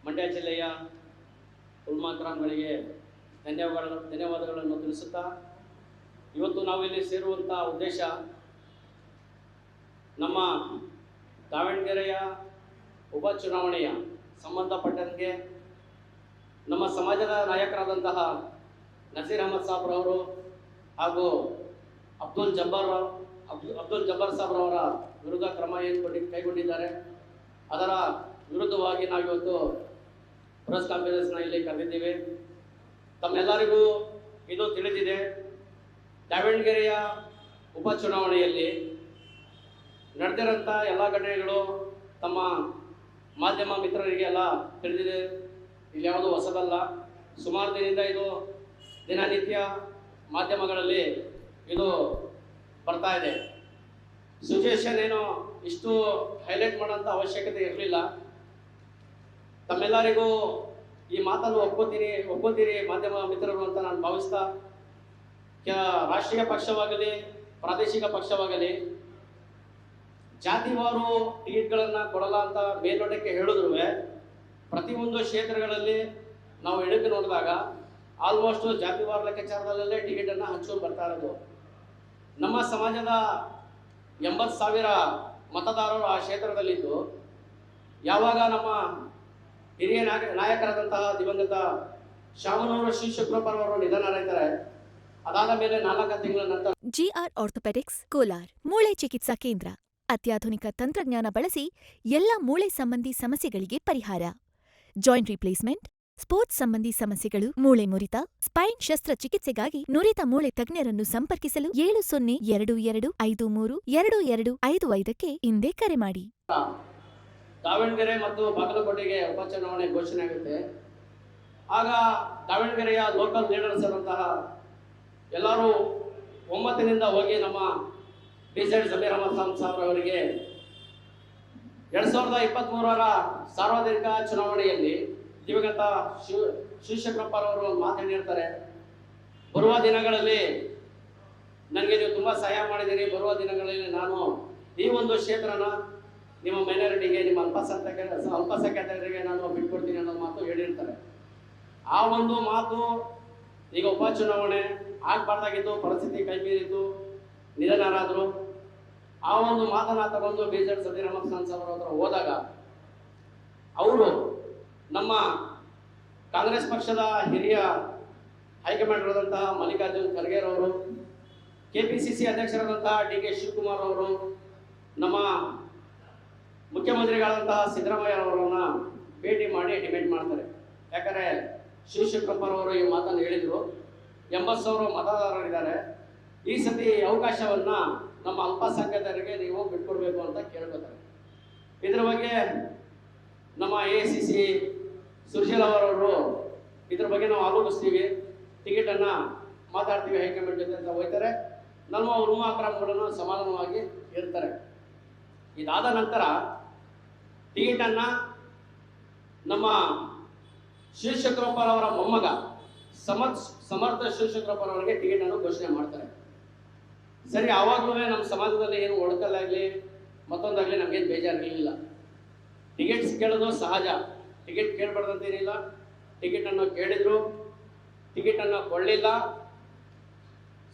ಮಂಡ್ಯ ಜಿಲ್ಲೆಯ ಉಲ್ಮಾ ಗ್ರಾಮಗಳಿಗೆ ಧನ್ಯವಾದಗಳನ್ನು ತಿಳಿಸುತ್ತಾ, ಇವತ್ತು ನಾವಿಲ್ಲಿ ಸೇರುವಂಥ ಉದ್ದೇಶ ನಮ್ಮ ದಾವಣಗೆರೆಯ ಉಪಚುನಾವಣೆಯ ಸಂಬಂಧಪಟ್ಟಂತೆ ನಮ್ಮ ಸಮಾಜದ ನಾಯಕರಾದಂತಹ ನಸೀರ್ ಅಹಮದ್ ಸಾಬ್ರವರು ಹಾಗೂ ಅಬ್ದುಲ್ ಜಬ್ಬಾರ್ ಸಾಬ್ರವರ ವಿರುದ್ಧ ಕ್ರಮ ಕೈಗೊಂಡಿದ್ದಾರೆ. ಅದರ ವಿರುದ್ಧವಾಗಿ ನಾವಿವತ್ತು ಪ್ರೆಸ್ ಕಾನ್ಫರೆನ್ಸ್ನ ಇಲ್ಲಿ ಕರೆದಿದ್ದೇವೆ. ತಮ್ಮೆಲ್ಲರಿಗೂ ಇದು ತಿಳಿದಿದೆ, ದಾವಣಗೆರೆಯ ಉಪಚುನಾವಣೆಯಲ್ಲಿ ನಡೆದಿರೋಂಥ ಎಲ್ಲ ಘಟನೆಗಳು ತಮ್ಮ ಮಾಧ್ಯಮ ಮಿತ್ರರಿಗೆ ಎಲ್ಲ ತಿಳಿದಿದೆ. ಇಲ್ಲಿ ಯಾವುದು ಹೊಸದಲ್ಲ. ಸುಮಾರು ದಿನದಿಂದ ಇದು ದಿನನಿತ್ಯ ಮಾಧ್ಯಮಗಳಲ್ಲಿ ಇದು ಬರ್ತಾ ಇದೆ. ಸಿಚುವೇಶನ್ ಏನು ಇಷ್ಟು ಹೈಲೈಟ್ ಮಾಡೋಂಥ ಅವಶ್ಯಕತೆ ಇರಲಿಲ್ಲ. ತಮ್ಮೆಲ್ಲರಿಗೂ ಈ ಮಾತನ್ನು ಒಪ್ಕೋತೀರಿ ಮಾಧ್ಯಮ ಮಿತ್ರರು ಅಂತ ನಾನು ಭಾವಿಸ್ತಾ, ರಾಷ್ಟ್ರೀಯ ಪಕ್ಷವಾಗಲಿ ಪ್ರಾದೇಶಿಕ ಪಕ್ಷವಾಗಲಿ ಜಾತಿವಾರು ಟಿಕೆಟ್ಗಳನ್ನು ಕೊಡಲ್ಲ ಅಂತ ಮೇಲ್ನೋಟಕ್ಕೆ ಹೇಳಿದ್ರು ಪ್ರತಿಯೊಂದು ಕ್ಷೇತ್ರಗಳಲ್ಲಿ ನಾವು ಎಡಕ್ಕೆ ನೋಡಿದಾಗ ಆಲ್ಮೋಸ್ಟ್ ಜಾತಿವಾರ ಲೆಕ್ಕಾಚಾರದಲ್ಲೇ ಟಿಕೆಟನ್ನು ಹಂಚ್ಕೊಂಡು ಬರ್ತಾ ಇರೋದು. ನಮ್ಮ ಸಮಾಜದ 80,000 ಮತದಾರರು ಆ ಕ್ಷೇತ್ರದಲ್ಲಿದ್ದು, ಯಾವಾಗ ನಮ್ಮ ಹಿರಿಯ ನಾಯಕರಾದಂತಹ ದಿವಂಗತ ಶಾಮನೂರು ಶಿವಶಂಕರಪ್ಪರವರು ನಿಧನರಾಗ್ತಾರೆ, ಅದಾದ ಮೇಲೆ 4 ತಿಂಗಳ ನಂತರ GR ಆರ್ಥೋಪೆಡಿಕ್ಸ್ ಕೋಲಾರ್ ಮೂಳೆ ಚಿಕಿತ್ಸಾ ಕೇಂದ್ರ ಅತ್ಯಾಧುನಿಕ ತಂತ್ರಜ್ಞಾನ ಬಳಸಿ ಎಲ್ಲ ಮೂಳೆ ಸಂಬಂಧಿ ಸಮಸ್ಯೆಗಳಿಗೆ ಪರಿಹಾರ. ಜಾಯಿಂಟ್ ರಿಪ್ಲೇಸ್ಮೆಂಟ್, ಸ್ಪೋರ್ಟ್ಸ್ ಸಂಬಂಧಿ ಸಮಸ್ಯೆಗಳು, ಮೂಳೆ ಮುರಿತ, ಸ್ಪೈನ್ ಶಸ್ತ್ರಚಿಕಿತ್ಸೆಗಾಗಿ ನುರಿತ ಮೂಳೆ ತಜ್ಞರನ್ನು ಸಂಪರ್ಕಿಸಲು 7022532255ಕ್ಕೆ ಇಂದೇ ಕರೆ ಮಾಡಿ. ದಾವಣಗೆರೆ ಮತ್ತು ಬಾಗಲಕೋಟೆಗೆ ಉಪಚುನಾವಣೆ ಘೋಷಣೆ ಆಗುತ್ತೆ. ಆಗ ದಾವಣಗೆರೆಯ ಲೋಕಲ್ ಲೀಡರ್ಸ್ ಆದಂತಹ ಎಲ್ಲರೂ ಒಮ್ಮತ್ತಿನಿಂದ ಹೋಗಿ ನಮ್ಮ BZ ಜಮೀರ್ ಅಹಮದ್ ಖಾನ್ ಸಾಹೇಬ್ ಅವರಿಗೆ 2023ರ ಸಾರ್ವತ್ರಿಕ ಚುನಾವಣೆಯಲ್ಲಿ ದಿವಂಗತ ಶಿವಶಂಕರಪ್ಪರವರು ಮಾತನಾಡಿರ್ತಾರೆ. ಬರುವ ದಿನಗಳಲ್ಲಿ ನನಗೆ ನೀವು ತುಂಬ ಸಹಾಯ ಮಾಡಿದ್ದೀರಿ, ಬರುವ ದಿನಗಳಲ್ಲಿ ನಾನು ಈ ಒಂದು ಕ್ಷೇತ್ರನ ನಿಮ್ಮ ಮೈನಾರಿಟಿಗೆ, ನಿಮ್ಮ ಅಲ್ಪಸಂಖ್ಯಾತರಿಗೆ ನಾನು ಬಿಟ್ಕೊಡ್ತೀನಿ ಅನ್ನೋ ಮಾತು ಹೇಳಿರ್ತಾರೆ. ಆ ಒಂದು ಮಾತು ಈಗ ಉಪಚುನಾವಣೆ ಆಗಬಾರ್ದಾಗಿದ್ದು, ಪರಿಸ್ಥಿತಿ ಕೈ ಮೀರಿದ್ದು, ನಿಧನರಾದರು. ಆ ಒಂದು ಮಾತನ್ನ ತಗೊಂಡು BZ ಜಮೀರ್ ಅಹಮದ್ ಖಾನ್ ಸಾಹೇಬ್ ಹತ್ರ ಹೋದಾಗ ಅವರು ನಮ್ಮ ಕಾಂಗ್ರೆಸ್ ಪಕ್ಷದ ಹಿರಿಯ ಹೈಕಮಾಂಡರ್ ಆದಂತಹ ಮಲ್ಲಿಕಾರ್ಜುನ್ ಖರ್ಗೆ ಅವರು, KPCC ಅಧ್ಯಕ್ಷರಾದಂತಹ DK ಶಿವಕುಮಾರ್ ಅವರು, ನಮ್ಮ ಮುಖ್ಯಮಂತ್ರಿಗಳಾದಂತಹ ಸಿದ್ದರಾಮಯ್ಯ ಅವರನ್ನ ಭೇಟಿ ಮಾಡಿ ಡಿಮ್ಯಾಂಡ್ ಮಾಡ್ತಾರೆ. ಯಾಕಂದರೆ ಶಿವಶಂಕರಪ್ಪರವರು ಈ ಮಾತನ್ನು ಹೇಳಿದರು, 80,000 ಮತದಾರರಿದ್ದಾರೆ, ಈ ಸತಿ ಅವಕಾಶವನ್ನ ನಮ್ಮ ಅಲ್ಪಸಂಖ್ಯಾತರಿಗೆ ನೀವು ಬಿಟ್ಕೊಡ್ಬೇಕು ಅಂತ ಕೇಳ್ಕೊತಾರೆ. ಇದರ ಬಗ್ಗೆ ನಮ್ಮ AICC ಸುರ್ಜೇಲ್ ಅವರವರು ಇದ್ರ ಬಗ್ಗೆ ನಾವು ಆಲೋಚಿಸ್ತೀವಿ, ಟಿಕೆಟನ್ನು ಮಾತಾಡ್ತೀವಿ ಹೈಕಮಾಂಡ್ ಜೊತೆ ಅಂತ ಹೋಗ್ತಾರೆ. ನಮ್ಮ ಉಲ್ಮಾ ಗ್ರಾಮಗಳನ್ನು ಸಮಾಧಾನವಾಗಿ ಇರ್ತಾರೆ. ಇದಾದ ನಂತರ ಟಿಕೆಟನ್ನು ನಮ್ಮ ಶಿವಶಂಕರಪ್ಪರವರ ಮೊಮ್ಮಗ ಸಮರ್ಥ ಶಿವಶಂಕರಪ್ಪರವರಿಗೆ ಟಿಕೆಟನ್ನು ಘೋಷಣೆ ಮಾಡ್ತಾರೆ. ಸರಿ, ಆವಾಗಲೂ ನಮ್ಮ ಸಮಾಜದಲ್ಲಿ ಏನು ಒಡಕಲ್ಲಾಗಲಿ ಮತ್ತೊಂದಾಗಲಿ ನಮಗೇನು ಬೇಜಾರಿರಲಿಲ್ಲ. ಟಿಕೆಟ್ಸ್ ಕೇಳೋದು ಸಹಜ, ಟಿಕೆಟ್ ಕೇಳಬಾರ್ದಂತೇನಿಲ್ಲ. ಟಿಕೆಟನ್ನು ಕೇಳಿದ್ರು, ಟಿಕೆಟನ್ನು ಕೊಳ್ಳಿಲ್ಲ.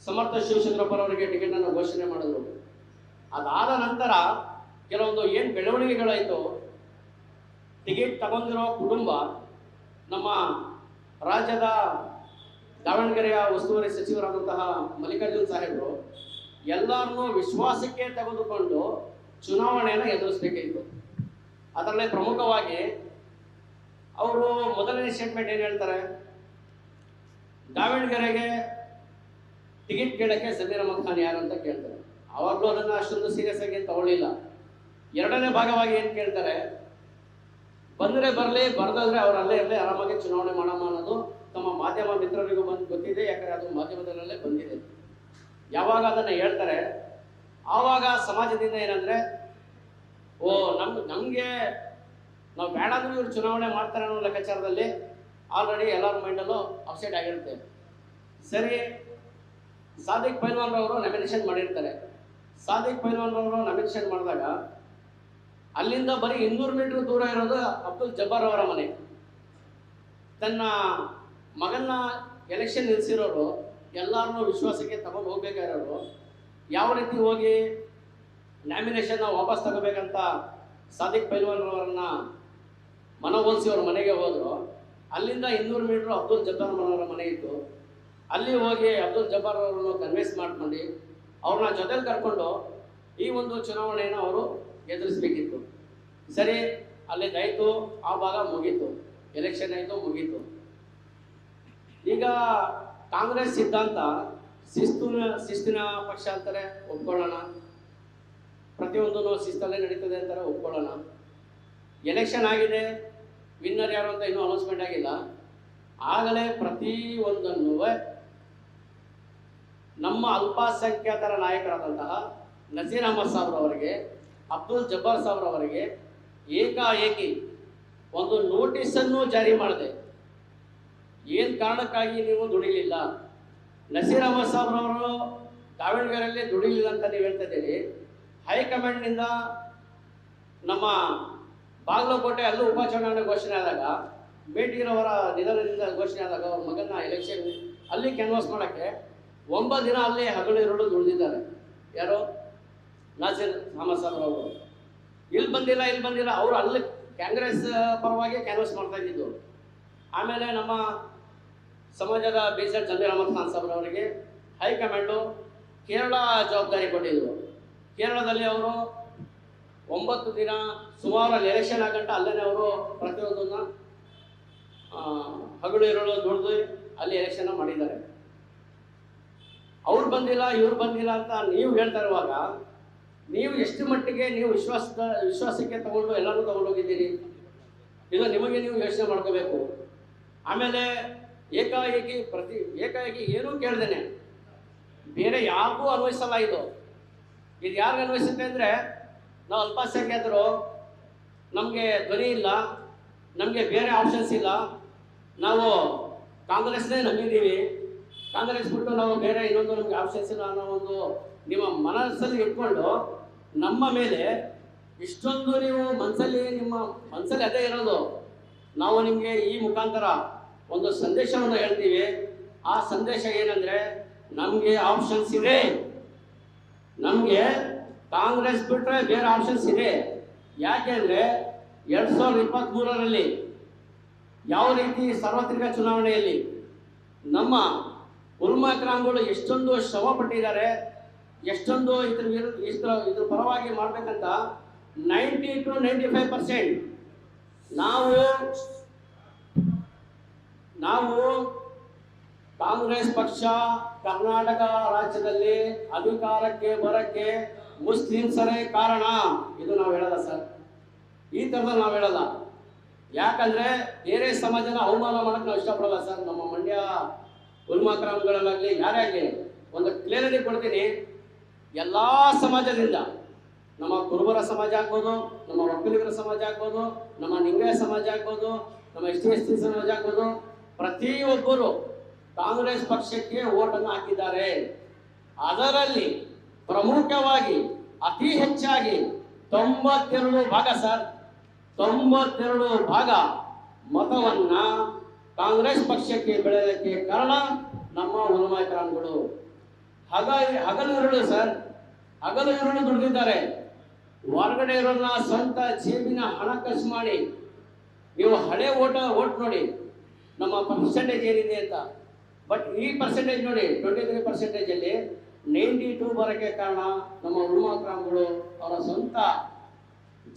ಸಮರ್ಥ ಶಿವಶಂಕರಪ್ಪರವರಿಗೆ ಟಿಕೆಟನ್ನು ಘೋಷಣೆ ಮಾಡಿದ್ರು. ಅದಾದ ನಂತರ ಕೆಲವೊಂದು ಏನು ಬೆಳವಣಿಗೆಗಳಾಯಿತು, ಟಿಕೆಟ್ ತಗೊಂಡಿರೋ ಕುಟುಂಬ ನಮ್ಮ ರಾಜ್ಯದ ದಾವಣಗೆರೆಯ ಉಸ್ತುವಾರಿ ಸಚಿವರಾದಂತಹ ಮಲ್ಲಿಕಾರ್ಜುನ್ ಸಾಹೇಬರು ಎಲ್ಲರನ್ನೂ ವಿಶ್ವಾಸಕ್ಕೆ ತೆಗೆದುಕೊಂಡು ಚುನಾವಣೆಯನ್ನು ಎದುರಿಸಬೇಕಾಯಿತು. ಅದರಲ್ಲೇ ಪ್ರಮುಖವಾಗಿ ಅವರು ಮೊದಲನೇ ಸ್ಟೇಟ್ಮೆಂಟ್ ಏನು ಹೇಳ್ತಾರೆ, ದಾವಣಗೆರೆಗೆ ಟಿಕೆಟ್ ಕೇಳಕ್ಕೆ ಜಮೀರ್ ಅಹಮದ್ ಖಾನ್ ಯಾರು ಅಂತ ಕೇಳ್ತಾರೆ. ಆವಾಗಲೂ ಅದನ್ನು ಅಷ್ಟೊಂದು ಸೀರಿಯಸ್ ಆಗಿ ತಗೊಳ್ಳಿಲ್ಲ. ಎರಡನೇ ಭಾಗವಾಗಿ ಏನು ಕೇಳ್ತಾರೆ, ಬಂದರೆ ಬರಲಿ, ಬರದಾದ್ರೆ ಅವ್ರು ಅಲ್ಲೇ ಇರಲಿ, ಆರಾಮಾಗಿ ಚುನಾವಣೆ ಮಾಡೋಣ ಅನ್ನೋದು ತಮ್ಮ ಮಾಧ್ಯಮ ಮಿತ್ರರಿಗೂ ಗೊತ್ತಿದೆ. ಯಾಕಂದರೆ ಅದು ಮಾಧ್ಯಮದಲ್ಲೇ ಬಂದಿದೆ. ಯಾವಾಗ ಅದನ್ನು ಹೇಳ್ತಾರೆ ಆವಾಗ ಸಮಾಜದಿಂದ ಏನಂದರೆ, ನಮಗೆ ನಾವು ಬೇಡ ಅಂದ್ರೆ ಇವ್ರು ಚುನಾವಣೆ ಮಾಡ್ತಾರೆ ಅನ್ನೋ ಲೆಕ್ಕಾಚಾರದಲ್ಲಿ ಆಲ್ರೆಡಿ ಎಲ್ಲರ ಮೈಂಡಲ್ಲೂ ಅಪ್ಸೆಟ್ ಆಗಿರುತ್ತೆ. ಸರಿ, ಸಾದಿಕ್ ಪೈಲ್ವಾನ್ ಅವರು ನಾಮಿನೇಷನ್ ಮಾಡಿರ್ತಾರೆ. ಸಾದಿಕ್ ಪೈಲ್ವಾನ್ ಅವರು ನಾಮಿನೇಷನ್ ಮಾಡಿದಾಗ ಅಲ್ಲಿಂದ ಬರೀ 200 ಮೀಟರ್ ದೂರ ಇರೋದು ಅಬ್ದುಲ್ ಜಬ್ಬಾರ್ ಅವರ ಮನೆ. ತನ್ನ ಮಗನ್ನ ಎಲೆಕ್ಷನ್ ನಿಲ್ಲಿಸಿರೋರು ಎಲ್ಲರನ್ನೂ ವಿಶ್ವಾಸಕ್ಕೆ ತಗೊಂಡು ಹೋಗ್ಬೇಕಾಗಿರೋರು ಯಾವ ರೀತಿ ಹೋಗಿ ನ್ಯಾಮಿನೇಷನ್ನ ವಾಪಸ್ ತಗೋಬೇಕಂತ ಸಾದಿಕ್ ಪೈಲ್ವಾನ್ರವರನ್ನ ಮನವೊಲಿಸಿ ಅವ್ರ ಮನೆಗೆ ಹೋದರು. ಅಲ್ಲಿಂದ 200 ಮೀಟ್ರ್ ಅಬ್ದುಲ್ ಜಬ್ಬಾರ್ ಅವರ ಮನೆ ಇತ್ತು. ಅಲ್ಲಿ ಹೋಗಿ ಅಬ್ದುಲ್ ಜಬ್ಬಾರ್ ಅವರನ್ನು ಕನ್ವಿನ್ಸ್ ಮಾಡ್ಕೊಂಡು ಅವ್ರನ್ನ ಜೊತೆಲಿ ಕರ್ಕೊಂಡು ಈ ಒಂದು ಚುನಾವಣೆಯನ್ನು ಅವರು ಎದುರಿಸಬೇಕಿತ್ತು. ಸರಿ, ಅಲ್ಲಿದ್ದಾಯಿತು, ಆ ಭಾಗ ಮುಗೀತು, ಎಲೆಕ್ಷನ್ ಆಯಿತು, ಮುಗೀತು. ಈಗ ಕಾಂಗ್ರೆಸ್ ಸಿದ್ಧಾಂತ ಶಿಸ್ತಿನ ಪಕ್ಷ ಅಂತಾರೆ, ಒಪ್ಕೊಳ್ಳೋಣ. ಪ್ರತಿಯೊಂದೂ ಶಿಸ್ತಲ್ಲೇ ನಡೀತದೆ ಅಂತಾರೆ, ಒಪ್ಕೊಳ್ಳೋಣ. ಎಲೆಕ್ಷನ್ ಆಗಿದೆ, ವಿನ್ನರ್ ಯಾರು ಅಂತ ಇನ್ನೂ ಅನೌನ್ಸ್ಮೆಂಟ್ ಆಗಿಲ್ಲ. ಆಗಲೇ ಪ್ರತಿಯೊಂದನ್ನು ನಮ್ಮ ಅಲ್ಪಸಂಖ್ಯಾತರ ನಾಯಕರಾದಂತಹ ನಜೀರ್ ಅಹಮದ್ ಸಾಬ್ರವರಿಗೆ, ಅಬ್ದುಲ್ ಜಬ್ಬಾರ್ ಸಾಬ್ರವರಿಗೆ ಏಕಾಏಕಿ ಒಂದು ನೋಟಿಸನ್ನು ಜಾರಿ ಮಾಡಿದೆ. ಏನು ಕಾರಣಕ್ಕಾಗಿ ನೀವು ದುಡಿಲಿಲ್ಲ? ನಜೀರ್ ಅಹಮದ್ ಸಾಬ್ರವರು ದಾವಣಗೆರೆಯಲ್ಲಿ ದುಡಿಲಿಲ್ಲ ಅಂತ ನೀವು ಹೇಳ್ತಾ ಇದ್ದೀರಿ. ಹೈಕಮಾಂಡ್ನಿಂದ ನಮ್ಮ ಬಾಗಲಕೋಟೆ ಅಲ್ಲೂ ಉಪಚುನಾವಣೆ ಘೋಷಣೆ ಆದಾಗ, ಬೇಟಿರವರ ನಿಧನದಿಂದ ಘೋಷಣೆ ಆದಾಗ ಅವ್ರ ಮಗನ ಎಲೆಕ್ಷನ್ ಅಲ್ಲಿ ಕ್ಯಾನ್ವಾಸ್ ಮಾಡೋಕ್ಕೆ 9 ದಿನ ಅಲ್ಲಿ ಹಗಲಿರುಳು ದುಡಿದಿದ್ದಾರೆ. ಯಾರು? ನಜೀರ್ ಅಹಮದ್ ಸಾಬ್ರವರು. ಇಲ್ಲಿ ಬಂದಿಲ್ಲ. ಅವರು ಅಲ್ಲಿ ಕಾಂಗ್ರೆಸ್ ಪರವಾಗಿ ಕ್ಯಾನ್ವಾಸ್ ಮಾಡ್ತಾ ಇದ್ದಿದ್ದು. ಆಮೇಲೆ ನಮ್ಮ ಸಮಾಜದ ಬೇಸರ್ ಜಮೀರ್ ಅಹಮದ್ ಖಾನ್ ಸಾಬ್ರವರಿಗೆ ಹೈಕಮಾಂಡು ಕೇರಳ ಜವಾಬ್ದಾರಿ ಕೊಟ್ಟಿದ್ದರು. ಕೇರಳದಲ್ಲಿ ಅವರು 9 ದಿನ ಸುಮಾರು ಅಲ್ಲಿ ಎಲೆಕ್ಷನ್ ಆಗಂಟ ಅಲ್ಲೇ ಅವರು ಪ್ರತಿಯೊಂದನ್ನು ಹಗಲು ಇರಲು ದುಡಿದು ಅಲ್ಲಿ ಎಲೆಕ್ಷನ್ ಮಾಡಿದ್ದಾರೆ. ಅವ್ರು ಬಂದಿಲ್ಲ, ಇವ್ರು ಬಂದಿಲ್ಲ ಅಂತ ನೀವು ಹೇಳ್ತಾ ಇರುವಾಗ ನೀವು ಎಷ್ಟು ಮಟ್ಟಿಗೆ ನೀವು ವಿಶ್ವಾಸಕ್ಕೆ ತಗೊಂಡು ಎಲ್ಲರೂ ತಗೊಂಡೋಗಿದ್ದೀರಿ? ಇದು ನಿಮಗೆ ನೀವು ಯೋಚನೆ ಮಾಡ್ಕೋಬೇಕು. ಆಮೇಲೆ ಏಕಾಏಕಿ ಏನೂ ಕೇಳ್ದೇನೆ ಬೇರೆ ಯಾರಿಗೂ ಅನ್ವಯಿಸಲ್ಲ. ಇದು ಯಾರಿಗೆ ಅನ್ವಯಿಸುತ್ತೆ ಅಂದರೆ, ನಾವು ಅಲ್ಪಸಂಖ್ಯಾತರು, ನಮಗೆ ಧ್ವನಿ ಇಲ್ಲ, ನಮಗೆ ಬೇರೆ ಆಪ್ಷನ್ಸ್ ಇಲ್ಲ, ನಾವು ಕಾಂಗ್ರೆಸ್ನೇ ನಂಬಿದ್ದೀವಿ, ಕಾಂಗ್ರೆಸ್ ಬಿಟ್ಟು ನಾವು ಬೇರೆ ಇನ್ನೊಂದು ನಮಗೆ ಆಪ್ಷನ್ಸ್ ಇಲ್ಲ ಅನ್ನೋ ಒಂದು ನಿಮ್ಮ ಮನಸ್ಸಲ್ಲಿ ಇಟ್ಕೊಂಡು ನಮ್ಮ ಮೇಲೆ ಇಷ್ಟೊಂದು ನೀವು ನಿಮ್ಮ ಮನಸ್ಸಲ್ಲಿ ಅದೇ ಇರೋದು. ನಾವು ನಿಮಗೆ ಈ ಮುಖಾಂತರ ಒಂದು ಸಂದೇಶವನ್ನು ಹೇಳ್ತೀವಿ. ಆ ಸಂದೇಶ ಏನಂದರೆ, ನಮಗೆ ಆಪ್ಷನ್ಸ್ ಇದೆ, ನಮಗೆ ಕಾಂಗ್ರೆಸ್ ಬಿಟ್ಟರೆ ಬೇರೆ ಆಪ್ಷನ್ಸ್ ಇದೆ. ಯಾಕೆಂದರೆ 2023ರಲ್ಲಿ ಯಾವ ರೀತಿ ಸಾರ್ವತ್ರಿಕ ಚುನಾವಣೆಯಲ್ಲಿ ನಮ್ಮ ಉಲ್ಮಾ ಕ್ರಾಮ್ಗಳು ಎಷ್ಟೊಂದು ಶ್ರಮ ಪಟ್ಟಿದ್ದಾರೆ, ಎಷ್ಟೊಂದು ಇದ್ರ ಪರವಾಗಿ ಮಾಡಬೇಕಂತ 90 to 95% ನಾವು ಕಾಂಗ್ರೆಸ್ ಪಕ್ಷ ಕರ್ನಾಟಕ ರಾಜ್ಯದಲ್ಲಿ ಅಧಿಕಾರಕ್ಕೆ ಬರಕ್ಕೆ ಮುಸ್ಲಿಮ್ಸರೇ ಕಾರಣ. ಇದು ನಾವು ಹೇಳಲ್ಲ ಸರ್, ಈ ಥರದಲ್ಲಿ ನಾವು ಹೇಳಲ್ಲ. ಯಾಕಂದರೆ ಬೇರೆ ಸಮಾಜನ ಅವಮಾನ ಮಾಡೋಕ್ಕೆ ನಾವು ಇಷ್ಟಪಡಲ್ಲ ಸರ್. ನಮ್ಮ ಮಂಡ್ಯ ಉಲ್ಮಾ ಕ್ರಾಮ್ಗಳಲ್ಲಾಗಲಿ ಯಾರೇ ಆಗಲಿ ಒಂದು ಕ್ಲಿಯರಿಟಿ ಕೊಡ್ತೀನಿ. ಎಲ್ಲ ಸಮಾಜದಿಂದ, ನಮ್ಮ ಕುರುಬರ ಸಮಾಜ ಆಗ್ಬೋದು, ನಮ್ಮ ಒಕ್ಕಲಿಗರ ಸಮಾಜ ಆಗ್ಬೋದು, ನಮ್ಮ ನಿಂಗಾಯ ಸಮಾಜ ಆಗ್ಬೋದು, ನಮ್ಮ ST ಸಮಾಜ ಆಗ್ಬೋದು, ಪ್ರತಿಯೊಬ್ಬರು ಕಾಂಗ್ರೆಸ್ ಪಕ್ಷಕ್ಕೆ ಓಟನ್ನು ಹಾಕಿದ್ದಾರೆ. ಅದರಲ್ಲಿ ಪ್ರಮುಖವಾಗಿ ಅತಿ ಹೆಚ್ಚಾಗಿ 92 ಭಾಗ ಸರ್, 92 ಭಾಗ ಮತವನ್ನ ಕಾಂಗ್ರೆಸ್ ಪಕ್ಷಕ್ಕೆ ಬೆಳೆಯೋದಕ್ಕೆ ಕಾರಣ ನಮ್ಮ ಉಲಮಾ ಇಕ್ರಾಮ್ಗಳು. ಹಗಲು ಸರ್, ಹಗಲು ಇರುಳು ದುಡಿದಿದ್ದಾರೆ. ಹೊರಗಡೆ ಇರೋನ್ನ ಸ್ವಂತ ಜೇಬಿನ ಹಣ ಖರ್ಚು ಮಾಡಿ, ನೀವು ಹಳೆ ಓಟ್ ನೋಡಿ ನಮ್ಮ ಪರ್ಸೆಂಟೇಜ್ ಏನಿದೆ ಅಂತ. ಬಟ್ ಈ ಪರ್ಸೆಂಟೇಜ್ ನೋಡಿ 23%ಅಲ್ಲಿ 92 ಬರೋಕ್ಕೆ ಕಾರಣ ನಮ್ಮ ಉಲಮಾ ಇಕ್ರಾಮ್ಗಳು ಅವರ ಸ್ವಂತ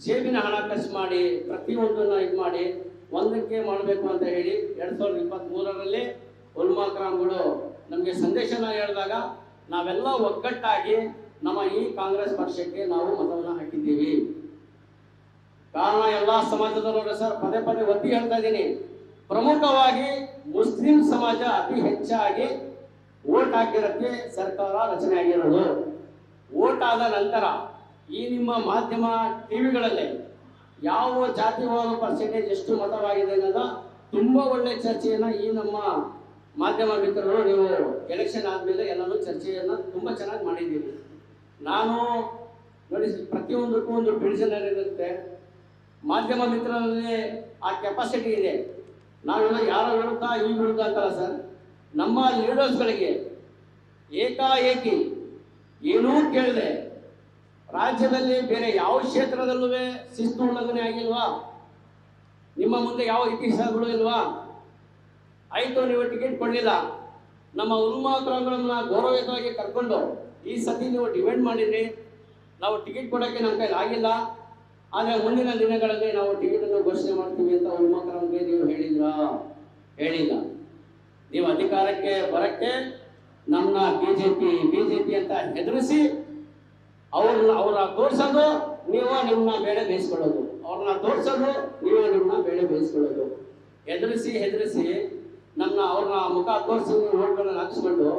ಜೇಬಿನ ಹಣ ಖರ್ಚು ಮಾಡಿ ಪ್ರತಿಯೊಂದನ್ನು ಇದು ಮಾಡಿ ಒಂದಕ್ಕೆ ಮಾಡಬೇಕು ಅಂತ ಹೇಳಿ 2023ರಲ್ಲಿ ಉಲಮಾ ಇಕ್ರಾಮ್ಗಳು ನಮಗೆ ಸಂದೇಶನ ಹೇಳಿದಾಗ ನಾವೆಲ್ಲ ಒಗ್ಗಟ್ಟಾಗಿ ನಮ್ಮ ಈ ಕಾಂಗ್ರೆಸ್ ಪಕ್ಷಕ್ಕೆ ನಾವು ಮತವನ್ನು ಹಾಕಿದ್ದೀವಿ. ಕಾರಣ ಎಲ್ಲ ಸಮಾಜದವರು ಸರ್, ಪದೇ ಒತ್ತಿ ಹೇಳ್ತಾ ಇದ್ದೀನಿ, ಪ್ರಮುಖವಾಗಿ ಮುಸ್ಲಿಂ ಸಮಾಜ ಅತಿ ಹೆಚ್ಚಾಗಿ ಓಟ್ ಹಾಕಿರೋಕ್ಕೆ ಸರ್ಕಾರ ರಚನೆ ಆಗಿರೋದು. ಓಟ್ ಆದ ನಂತರ ಈ ನಿಮ್ಮ ಮಾಧ್ಯಮ ಟಿವಿಗಳಲ್ಲಿ ಯಾವ ಜಾತಿವಾದ ಪರ್ಸೆಂಟೇಜ್ ಎಷ್ಟು ಮತವಾಗಿದೆ ಅನ್ನೋದ ತುಂಬ ಒಳ್ಳೆ ಚರ್ಚೆಯನ್ನು ಈ ನಮ್ಮ ಮಾಧ್ಯಮ ಮಿತ್ರರು ನೀವು ಎಲೆಕ್ಷನ್ ಆದಮೇಲೆ ಎಲ್ಲನೂ ಚರ್ಚೆಯನ್ನು ತುಂಬ ಚೆನ್ನಾಗಿ ಮಾಡಿದ್ದೀರಿ. ನಾನು ನೋಡಿ, ಪ್ರತಿಯೊಂದಕ್ಕೂ ಒಂದು ಡಿವಿಷನರ್ ಇರುತ್ತೆ. ಮಾಧ್ಯಮ ಮಿತ್ರರಲ್ಲಿ ಆ ಕೆಪಾಸಿಟಿ ಇದೆ. ನಾವೆಲ್ಲ ಯಾರ ವಿರುದ್ಧ ಈ ವಿರುದ್ಧ ಅಂತಲ್ಲ ಸರ್, ನಮ್ಮ ಲೀಡರ್ಸ್ಗಳಿಗೆ ಏಕಾಏಕಿ ಏನೂ ಕೇಳಿದೆ ರಾಜ್ಯದಲ್ಲಿ ಬೇರೆ ಯಾವ ಕ್ಷೇತ್ರದಲ್ಲೂ ಶಿಸ್ತು ಉಲ್ಲಂಘನೆ ಆಗಿಲ್ವಾ? ನಿಮ್ಮ ಮುಂದೆ ಯಾವ ಇತಿಹಾಸಗಳು ಇಲ್ವಾ? ಆಯಿತು, ನೀವು ಟಿಕೆಟ್ ಕೊಡಲಿಲ್ಲ, ನಮ್ಮ ಉನ್ಮಾತ್ರಗಳನ್ನ ಗೌರವಯುತವಾಗಿ ಕರ್ಕೊಂಡು ಈ ಸತಿ ನೀವು ಡಿಮ್ಯಾಂಡ್ ಮಾಡಿದ್ರಿ, ನಾವು ಟಿಕೆಟ್ ಕೊಡೋಕ್ಕೆ ನಮ್ಮ ಕೈಲಿ ಆಗಿಲ್ಲ, ಆದರೆ ಮುಂದಿನ ದಿನಗಳಲ್ಲಿ ನಾವು ಟಿಕೆಟನ್ನು ಘೋಷಣೆ ಮಾಡ್ತೀವಿ ಅಂತ ಉನ್ಮಾತ್ರಗಳಿಗೆ ನೀವು ಹೇಳಿಲ್ಲ. ನೀವು ಅಧಿಕಾರಕ್ಕೆ ಬರೋಕ್ಕೆ ನಮ್ಮ ಬಿಜೆಪಿ ಅಂತ ಹೆದರಿಸಿ ಅವ್ರನ್ನ ತೋರಿಸೋದು, ನೀವು ನಿಮ್ಮನ್ನ ಬೇಳೆ ಬೇಯಿಸ್ಕೊಳ್ಳೋದು, ಅವ್ರನ್ನ ತೋರಿಸೋದು, ನೀವು ನಿಮ್ಮನ್ನ ಬೇಳೆ ಬೇಯಿಸ್ಕೊಳ್ಳೋದು. ಹೆದರಿಸಿ ಅವ್ರನ್ನ ಮುಖ ತೋರಿಸಿ ಓಟ್ಗಳನ್ನು ಹಾಕಿಸ್ಕೊಂಡು